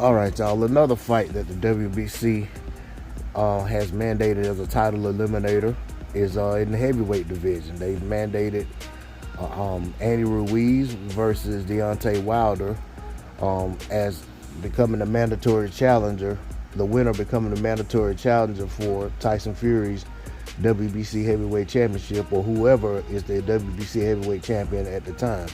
All right, y'all. Another fight that the WBC has mandated as a title eliminator is in the heavyweight division. They've mandated Andy Ruiz versus Deontay Wilder as becoming a mandatory challenger. The winner becoming the mandatory challenger for Tyson Fury's WBC heavyweight championship, or whoever is the WBC heavyweight champion at the time.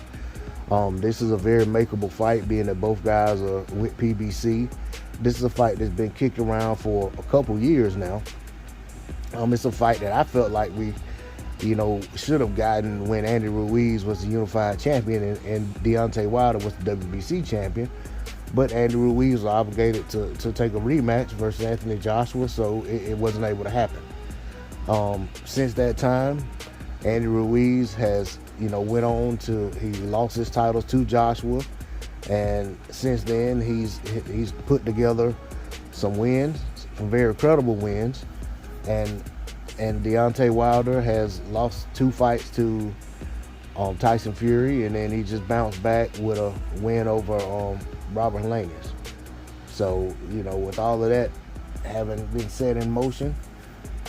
This is a very makeable fight, being that both guys are with PBC. This is a fight that's been kicked around for a couple years now. It's a fight that I felt like we, should have gotten when Andy Ruiz was the unified champion and Deontay Wilder was the WBC champion. But Andy Ruiz was obligated to take a rematch versus Anthony Joshua, so it wasn't able to happen. Since that time, Andy Ruiz has went on he lost his titles to Joshua, and since then he's put together some wins, some very credible wins, and Deontay Wilder has lost 2 fights to Tyson Fury, and then he just bounced back with a win over Robert Helenius. So with all of that having been set in motion,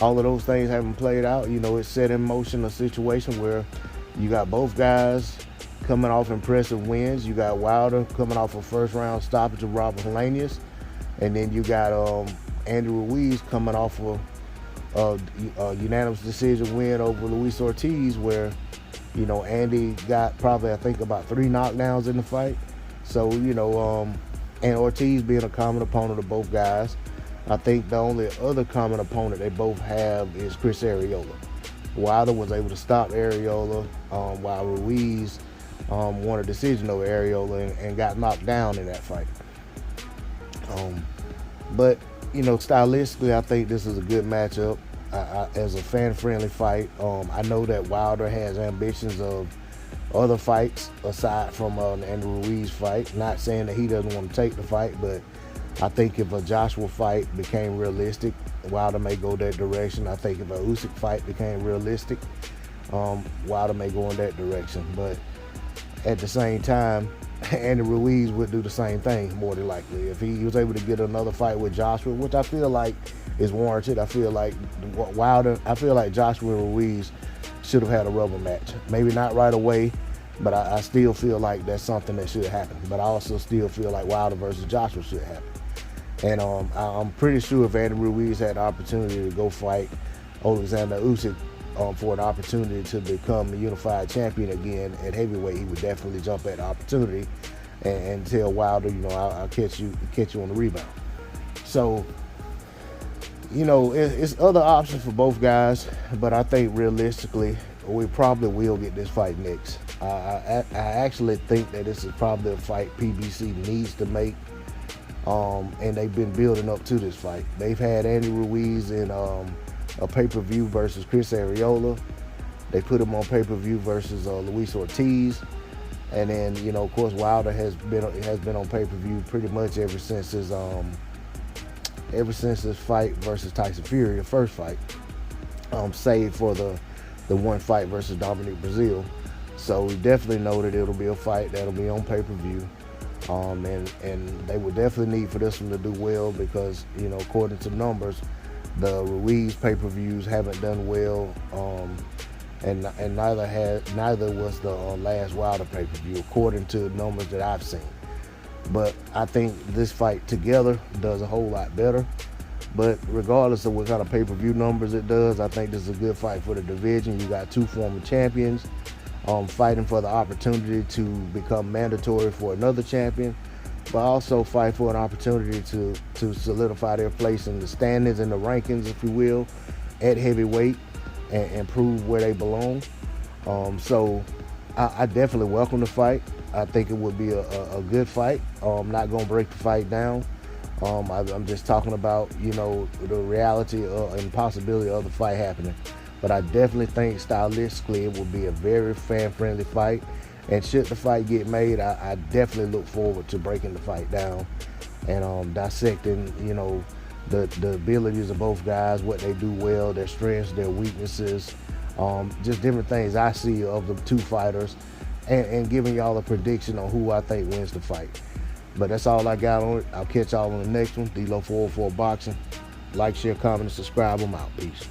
all of those things having played out, it set in motion a situation where you got both guys coming off impressive wins. You got Wilder coming off a first-round stoppage of Robert Helenius, and then you got Andy Ruiz coming off a unanimous decision win over Luis Ortiz, where Andy got probably, I think, about 3 knockdowns in the fight. So and Ortiz being a common opponent of both guys, I think the only other common opponent they both have is Chris Arreola. Wilder was able to stop Arreola, while Ruiz won a decision over Arreola and got knocked down in that fight. But stylistically, I think this is a good matchup as a fan-friendly fight. I know that Wilder has ambitions of other fights aside from an Andy Ruiz fight. Not saying that he doesn't want to take the fight, but I think if a Joshua fight became realistic, Wilder may go that direction. I think if a Usyk fight became realistic, Wilder may go in that direction. But at the same time, Andy Ruiz would do the same thing, more than likely. If he was able to get another fight with Joshua, which I feel like is warranted. I feel like Joshua and Ruiz should have had a rubber match. Maybe not right away, but I still feel like that's something that should happen. But I also still feel like Wilder versus Joshua should happen. And I'm pretty sure if Andy Ruiz had the opportunity to go fight Alexander Usyk for an opportunity to become the unified champion again at heavyweight, he would definitely jump at the opportunity and tell Wilder, I'll catch you on the rebound. So, it's other options for both guys, but I think realistically, we probably will get this fight next. I actually think that this is probably a fight PBC needs to make. And they've been building up to this fight. They've had Andy Ruiz in a pay-per-view versus Chris Arreola. They put him on pay-per-view versus Luis Ortiz, and then of course Wilder has been on pay-per-view pretty much ever since his fight versus Tyson Fury, the first fight, save for the one fight versus Dominic Breazeale. So we definitely know that it'll be a fight that'll be on pay-per-view. And they would definitely need for this one to do well because, according to numbers, the Ruiz pay-per-views haven't done well, and neither was the last Wilder pay-per-view, according to numbers that I've seen. But I think this fight together does a whole lot better. But regardless of what kind of pay-per-view numbers it does, I think this is a good fight for the division. You got 2 former champions fighting for the opportunity to become mandatory for another champion, but also fight for an opportunity to solidify their place in the standings and the rankings, if you will, at heavyweight and prove where they belong. So I definitely welcome the fight. I think it would be a good fight. I'm not going to break the fight down. I'm just talking about, the reality and possibility of the fight happening. But I definitely think stylistically it will be a very fan-friendly fight. And should the fight get made, I definitely look forward to breaking the fight down and dissecting, the abilities of both guys, what they do well, their strengths, their weaknesses, just different things I see of the 2 fighters, and giving y'all a prediction on who I think wins the fight. But that's all I got on it. I'll catch y'all on the next one. D-Lo 404 Boxing. Like, share, comment, and subscribe. I'm out. Peace.